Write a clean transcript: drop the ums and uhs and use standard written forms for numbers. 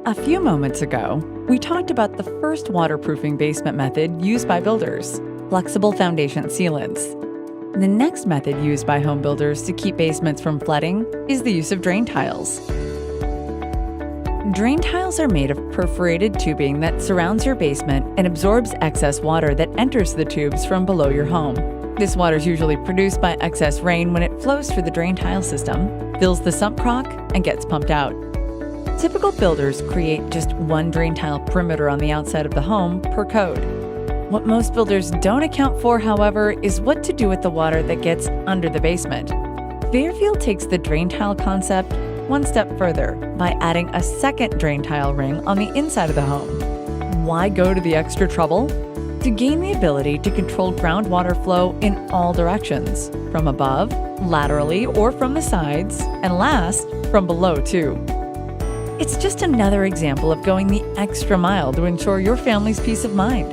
A few moments ago, we talked about the first waterproofing basement method used by builders, flexible foundation sealants. The next method used by home builders to keep basements from flooding is the use of drain tiles. Drain tiles are made of perforated tubing that surrounds your basement and absorbs excess water that enters the tubes from below your home. This water is usually produced by excess rain when it flows through the drain tile system, fills the sump crock, and gets pumped out. Typical builders create just one drain tile perimeter on the outside of the home per code. What most builders don't account for, however, is what to do with the water that gets under the basement. Fairfield takes the drain tile concept one step further by adding a second drain tile ring on the inside of the home. Why go to the extra trouble? To gain the ability to control groundwater flow in all directions, from above, laterally, or from the sides, and last, from below too. It's just another example of going the extra mile to ensure your family's peace of mind.